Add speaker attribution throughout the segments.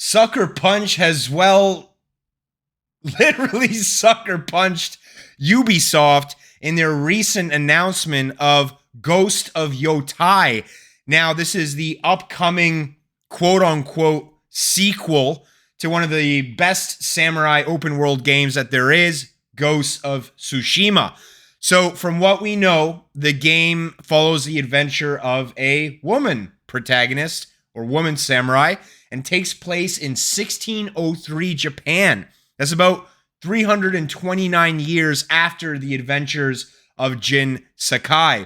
Speaker 1: Sucker Punch has, well, literally sucker punched Ubisoft in their recent announcement of Ghost of Yōtei. Now, this is the upcoming quote-unquote sequel to one of the best samurai open world games that there is, Ghost of Tsushima. So, from what we know, the game follows the adventure of a woman protagonist, or woman samurai, and takes place in 1603 Japan. That's about 329 years after the adventures of Jin Sakai.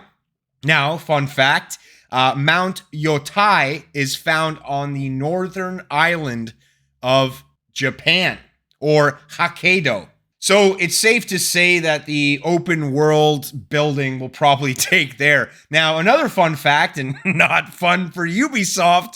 Speaker 1: Now, fun fact, Mount Yotei is found on the northern island of Japan, or Hokkaido. So it's safe to say that the open world building will probably take there. Now, another fun fact, and not fun for Ubisoft,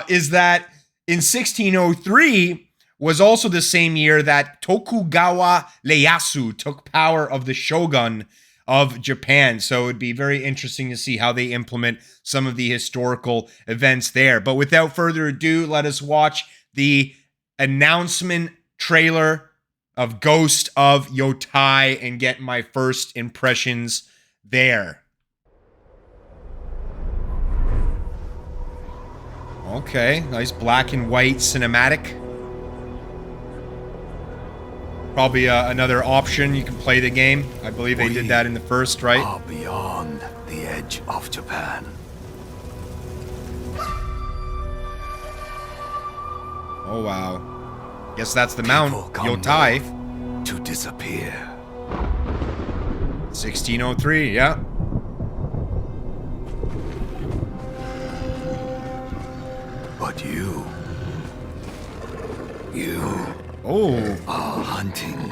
Speaker 1: is that in 1603 was also the same year that Tokugawa Leyasu took power of the Shogun of Japan. So it'd be very interesting to see how they implement some of the historical events there. But without further ado, let us watch the announcement trailer of Ghost of Yōtei and get my first impressions there. Okay, nice black and white cinematic. Probably another option. You can play the game. I believe they did that in the first, right?
Speaker 2: Are beyond the edge of Japan.
Speaker 1: Oh, wow. Guess that's the Mount Yotei.
Speaker 2: To disappear.
Speaker 1: 1603, yeah.
Speaker 2: But you are hunting.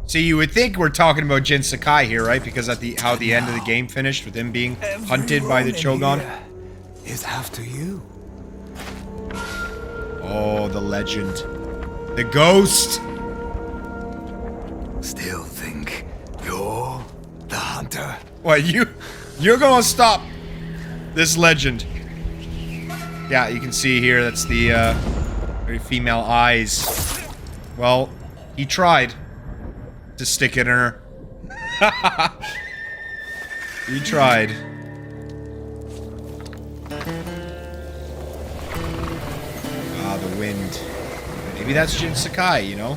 Speaker 1: See, you would think we're talking about Jin Sakai here, right? Because at how the end of the game finished with him being hunted by the Shogun.
Speaker 2: Is after you.
Speaker 1: Oh, the legend. The ghost.
Speaker 2: Still think you're the hunter?
Speaker 1: What, you're gonna stop this legend. Yeah, you can see here, that's the very female eyes. Well, he tried to stick it in her. He tried. Ah, the wind. Maybe that's Jin Sakai, you know?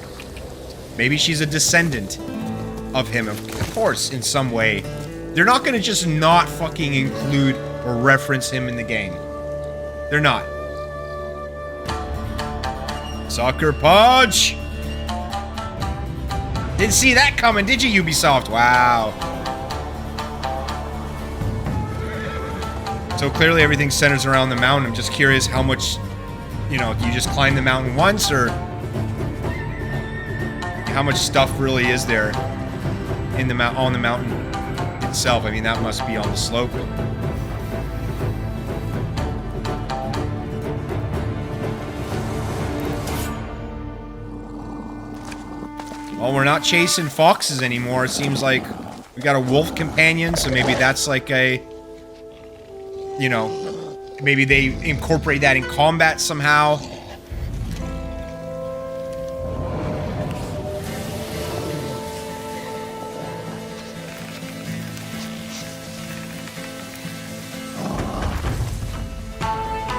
Speaker 1: Maybe she's a descendant of him, of course, in some way. They're not gonna just not fucking include or reference him in the game. They're not. Sucker Punch! Didn't see that coming, did you, Ubisoft? Wow. So clearly everything centers around the mountain. I'm just curious how much, you know, do you just climb the mountain once, or how much stuff really is there in the on the mountain itself? I mean, that must be on the slope. Well, we're not chasing foxes anymore. It seems like we got a wolf companion, so maybe that's like a, you know, maybe they incorporate that in combat somehow.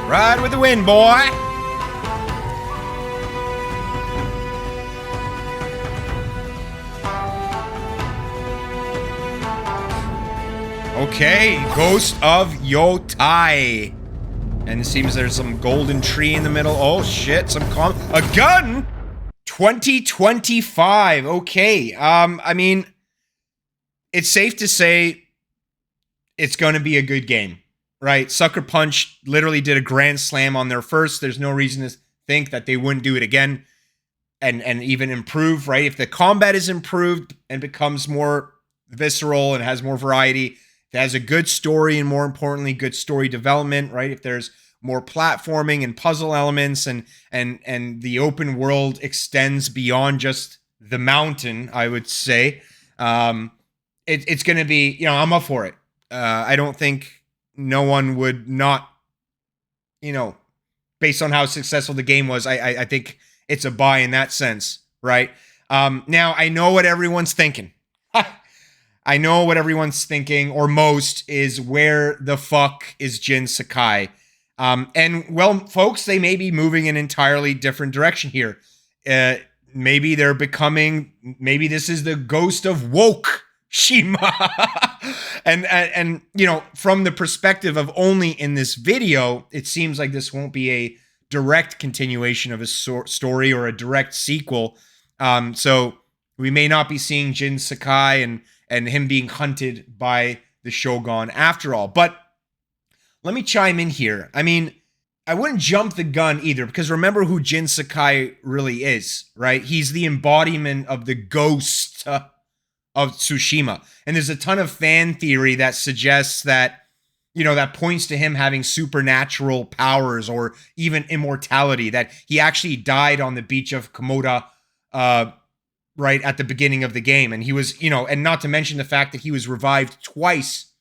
Speaker 1: Ride with the wind, boy! Okay, Ghost of Yōtei. And it seems there's some golden tree in the middle. Oh shit, a gun? 2025. Okay. I mean, it's safe to say it's going to be a good game, right? Sucker Punch literally did a grand slam on their first. There's no reason to think that they wouldn't do it again and even improve, right? If the combat is improved and becomes more visceral and has more variety, it has a good story, and more importantly, good story development, right? If there's more platforming and puzzle elements, and the open world extends beyond just the mountain, I would say, it's going to be, you know, I'm up for it. I don't think no one would not, you know, based on how successful the game was, I think it's a buy in that sense, right? Now, I know what everyone's thinking. I know what everyone's thinking, or most, is where the fuck is Jin Sakai? And, well, folks, they may be moving in an entirely different direction here. Maybe they're becoming, maybe this is the Ghost of Woke Shima. and you know, from the perspective of only in this video, it seems like this won't be a direct continuation of a story or a direct sequel. So we may not be seeing Jin Sakai and him being hunted by the Shogun after all. But let me chime in here. I mean, I wouldn't jump the gun either, because remember who Jin Sakai really is, right? He's the embodiment of the ghost of Tsushima. And there's a ton of fan theory that suggests that, you know, that points to him having supernatural powers or even immortality, that he actually died on the beach of Komoda, right at the beginning of the game. And he was, you know, and not to mention the fact that he was revived twice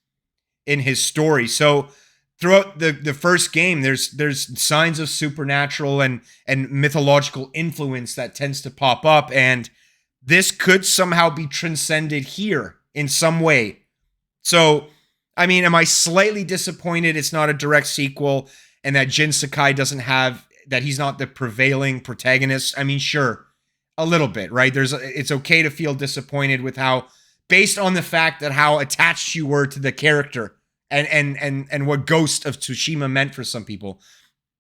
Speaker 1: in his story. So throughout the first game, there's signs of supernatural and mythological influence that tends to pop up, and this could somehow be transcended here in some way. So, I mean, am I slightly disappointed it's not a direct sequel and that Jin Sakai doesn't have, that he's not the prevailing protagonist? I mean, sure, a little bit, right? It's okay to feel disappointed with how, based on the fact that how attached you were to the character and what Ghost of Tsushima meant for some people,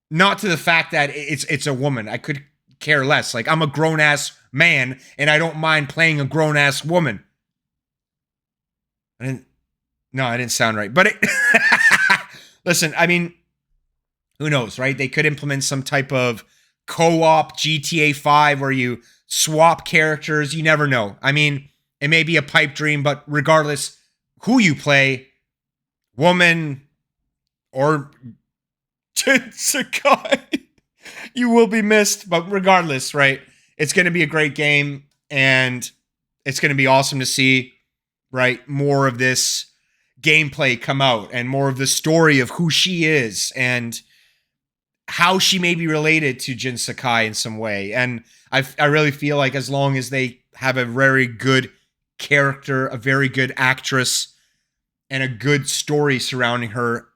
Speaker 1: not to the fact that it's a woman. I could care less. Like, I'm a grown-ass man, and I don't mind playing a grown-ass woman. I didn't sound right. But listen, I mean, who knows, right? They could implement some type of co-op GTA 5 where you swap characters. You never know. I mean, it may be a pipe dream, but regardless who you play, woman or Jin Sakai, you will be missed. But regardless, right? It's going to be a great game, and it's going to be awesome to see, right, more of this gameplay come out and more of the story of who she is and how she may be related to Jin Sakai in some way. And I really feel like as long as they have a very good character, a very good actress, and a good story surrounding her,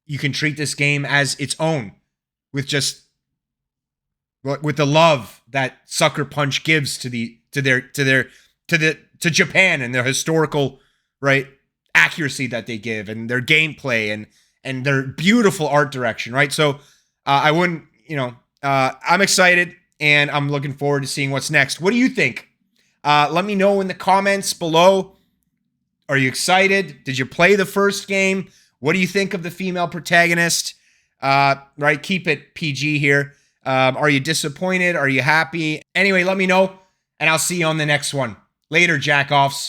Speaker 1: you can treat this game as its own, with the love that Sucker Punch gives to Japan, and their historical, right, accuracy that they give, and their gameplay and their beautiful art direction, right? So I wouldn't, I'm excited, and I'm looking forward to seeing what's next. What do you think? Let me know in the comments below. Are you excited? Did you play the first game? What do you think of the female protagonist? Right, keep it PG here. Are you disappointed? Are you happy? Anyway, let me know, and I'll see you on the next one. Later, jack-offs.